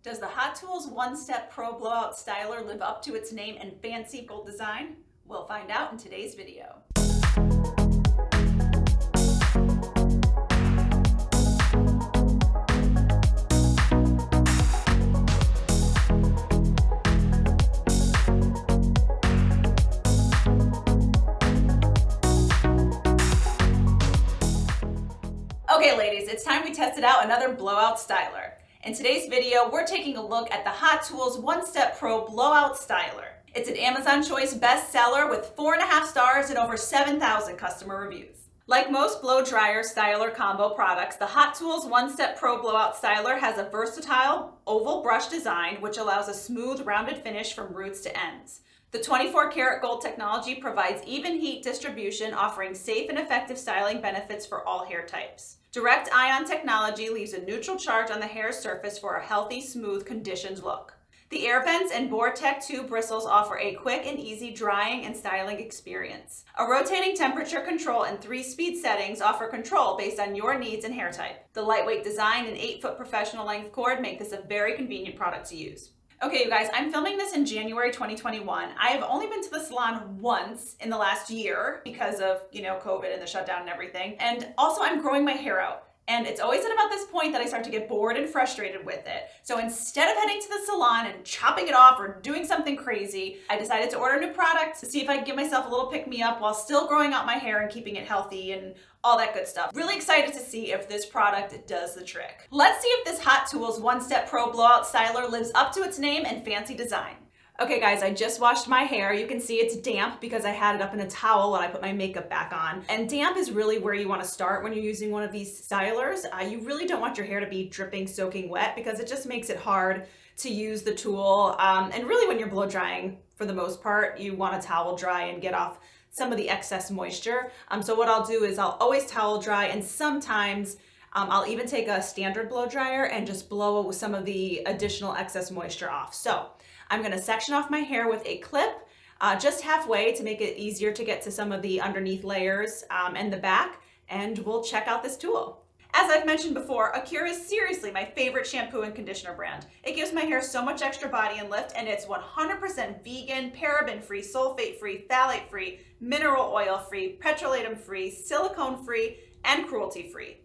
Does the Hot Tools One-Step Pro Blowout Styler live up to its name and fancy gold design? We'll find out in today's video. Okay ladies, it's time we tested out another blowout styler. In today's video, we're taking a look at the Hot Tools One-Step Pro Blowout Styler. It's an Amazon Choice bestseller with 4.5 stars and over 7,000 customer reviews. Like most blow dryer styler combo products, the Hot Tools One-Step Pro Blowout Styler has a versatile oval brush design which allows a smooth, rounded finish from roots to ends. The 24-karat gold technology provides even heat distribution, offering safe and effective styling benefits for all hair types. Direct ion technology leaves a neutral charge on the hair's surface for a healthy, smooth, conditioned look. The air vents and Vortec 2 bristles offer a quick and easy drying and styling experience. A rotating temperature control and 3-speed settings offer control based on your needs and hair type. The lightweight design and 8-foot professional length cord make this a very convenient product to use. Okay, you guys, I'm filming this in January 2021. I have only been to the salon once in the last year because of, COVID and the shutdown and everything. And also I'm growing my hair out. And it's always at about this point that I start to get bored and frustrated with it. So instead of heading to the salon and chopping it off or doing something crazy, I decided to order a new product to see if I could give myself a little pick-me-up while still growing out my hair and keeping it healthy and all that good stuff. Really excited to see if this product does the trick. Let's see if this Hot Tools One-Step Pro Blowout Styler lives up to its name and fancy design. Okay guys, I just washed my hair. You can see it's damp because I had it up in a towel when I put my makeup back on. And damp is really where you want to start when you're using one of these stylers. You really don't want your hair to be dripping, soaking wet because it just makes it hard to use the tool. And really when you're blow drying, for the most part, you want to towel dry and get off some of the excess moisture. So what I'll do is I'll always towel dry, and sometimes I'll even take a standard blow dryer and just blow some of the additional excess moisture off. So I'm gonna section off my hair with a clip just halfway to make it easier to get to some of the underneath layers and the back, and we'll check out this tool. As I've mentioned before, Acure is seriously my favorite shampoo and conditioner brand. It gives my hair so much extra body and lift, and it's 100% vegan, paraben-free, sulfate-free, phthalate-free, mineral oil-free, petrolatum-free, silicone-free, and cruelty-free.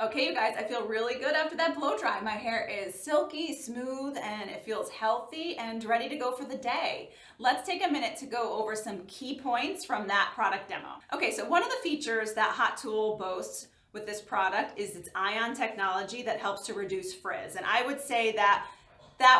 Okay, you guys, I feel really good after that blow dry. My hair is silky, smooth, and it feels healthy and ready to go for the day. Let's take a minute to go over some key points from that product demo. Okay, so one of the features that Hot Tool boasts with this product is its ion technology that helps to reduce frizz. And I would say that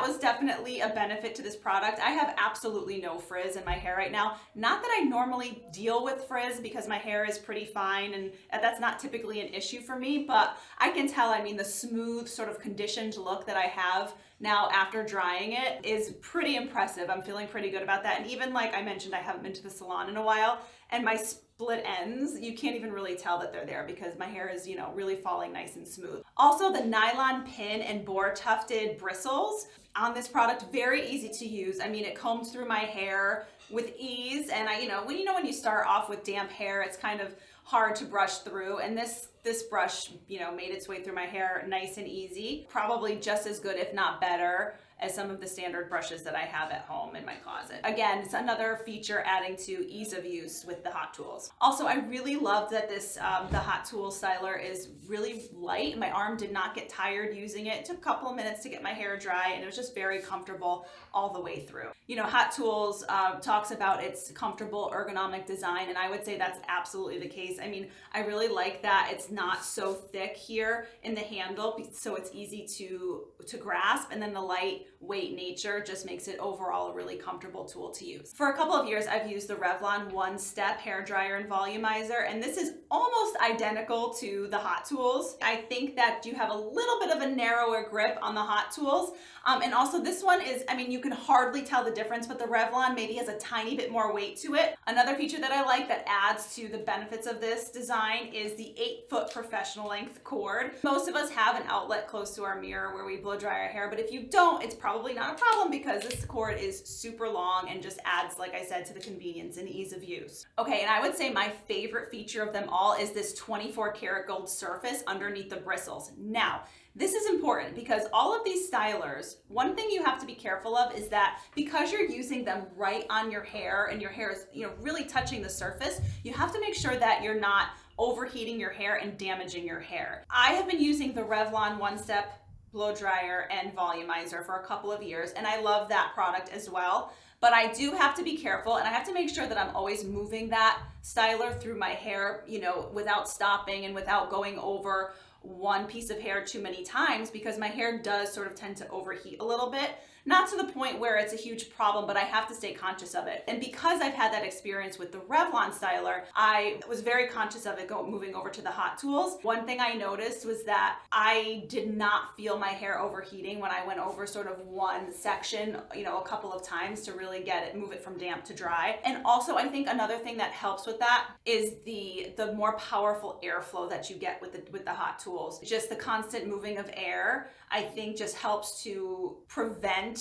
was definitely a benefit to this product. I have absolutely no frizz in my hair right now. Not that I normally deal with frizz because my hair is pretty fine and that's not typically an issue for me, but I can tell, I mean, the smooth sort of conditioned look that I have now after drying it is pretty impressive. I'm feeling pretty good about that. And even like I mentioned, I haven't been to the salon in a while, and my split ends, you can't even really tell that they're there because my hair is, really falling nice and smooth. Also, the nylon pin and boar tufted bristles on this product, very easy to use. I mean, it combs through my hair with ease, and when you start off with damp hair, it's kind of hard to brush through, and this brush, made its way through my hair nice and easy. Probably just as good, if not better, as some of the standard brushes that I have at home in my closet. Again, it's another feature adding to ease of use with the Hot Tools. Also, I really love that this the Hot Tool styler is really light. My arm did not get tired using it. It took a couple of minutes to get my hair dry, and it was just very comfortable all the way through. Hot Tools talks about its comfortable ergonomic design, and I would say that's absolutely the case. I mean, I really like that it's not so thick here in the handle, so it's easy to grasp, and then the lightweight nature just makes it overall a really comfortable tool to use. For a couple of years, I've used the Revlon One-Step Hair Dryer and Volumizer, and this is almost identical to the Hot Tools. I think that you have a little bit of a narrower grip on the Hot Tools, and also this one is, you can hardly tell the difference, but the Revlon maybe has a tiny bit more weight to it. Another feature that I like that adds to the benefits of this design is the 8-foot professional length cord. Most of us have an outlet close to our mirror where we blow dry our hair, but if you don't, it's probably not a problem because this cord is super long and just adds, like I said, to the convenience and ease of use. Okay, and I would say my favorite feature of them all is this 24 karat gold surface underneath the bristles. Now, this is important because all of these stylers, one thing you have to be careful of is that because you're using them right on your hair and your hair is, really touching the surface, you have to make sure that you're not overheating your hair and damaging your hair. I have been using the Revlon One-Step Blow Dryer and Volumizer for a couple of years, and I love that product as well. But I do have to be careful, and I have to make sure that I'm always moving that styler through my hair, without stopping and without going over one piece of hair too many times, because my hair does sort of tend to overheat a little bit. Not to the point where it's a huge problem, but I have to stay conscious of it. And because I've had that experience with the Revlon styler, I was very conscious of it moving over to the Hot Tools. One thing I noticed was that I did not feel my hair overheating when I went over sort of one section, a couple of times to really move it from damp to dry. And also, I think another thing that helps with that is the more powerful airflow that you get with the Hot Tools. Just the constant moving of air, I think, just helps to prevent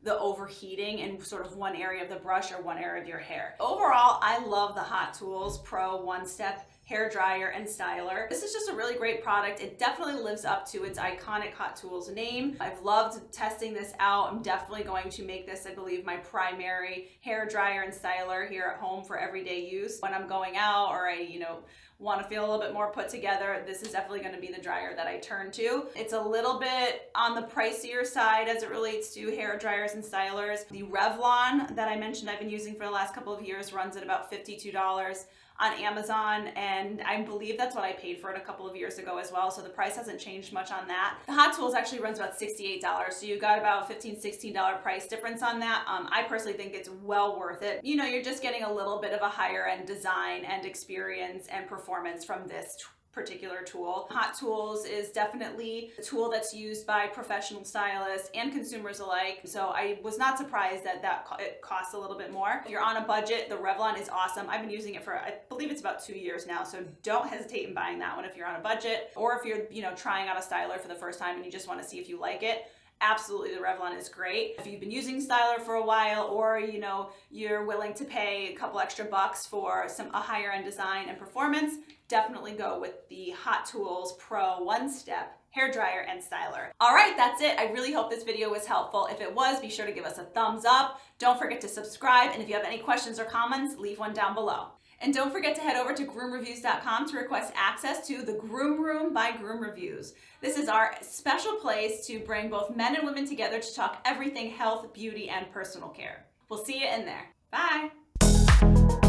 the overheating in sort of one area of the brush or one area of your hair. Overall, I love the Hot Tools Pro One-Step Hair Dryer and Styler. This is just a really great product. It definitely lives up to its iconic Hot Tools name. I've loved testing this out. I'm definitely going to make this, I believe, my primary hair dryer and styler here at home for everyday use. When I'm going out or I, want to feel a little bit more put together, this is definitely going to be the dryer that I turn to. It's a little bit on the pricier side as it relates to hair dryers and stylers. The Revlon that I mentioned I've been using for the last couple of years runs at about $52 on Amazon, and I believe that's what I paid for it a couple of years ago as well, so the price hasn't changed much on that. The Hot Tools actually runs about $68, so you got about $15, $16 price difference on that. I personally think it's well worth it. You're just getting a little bit of a higher end design and experience and performance from this particular tool. Hot Tools is definitely a tool that's used by professional stylists and consumers alike, so I was not surprised that it costs a little bit more. If you're on a budget, the Revlon is awesome. I've been using it for, I believe it's about 2 years now, so don't hesitate in buying that one if you're on a budget, or if you're trying out a styler for the first time and you just want to see if you like it. Absolutely, the Revlon is great. If you've been using styler for a while, or you're willing to pay a couple extra bucks for a higher end design and performance, definitely go with the Hot Tools Pro One-Step Hair Dryer and Styler. All right, that's it. I really hope this video was helpful. If it was, be sure to give us a thumbs up. Don't forget to subscribe, and if you have any questions or comments, leave one down below. And don't forget to head over to GroomReviews.com to request access to the Groom Room by GroomReviews. This is our special place to bring both men and women together to talk everything health, beauty, and personal care. We'll see you in there. Bye.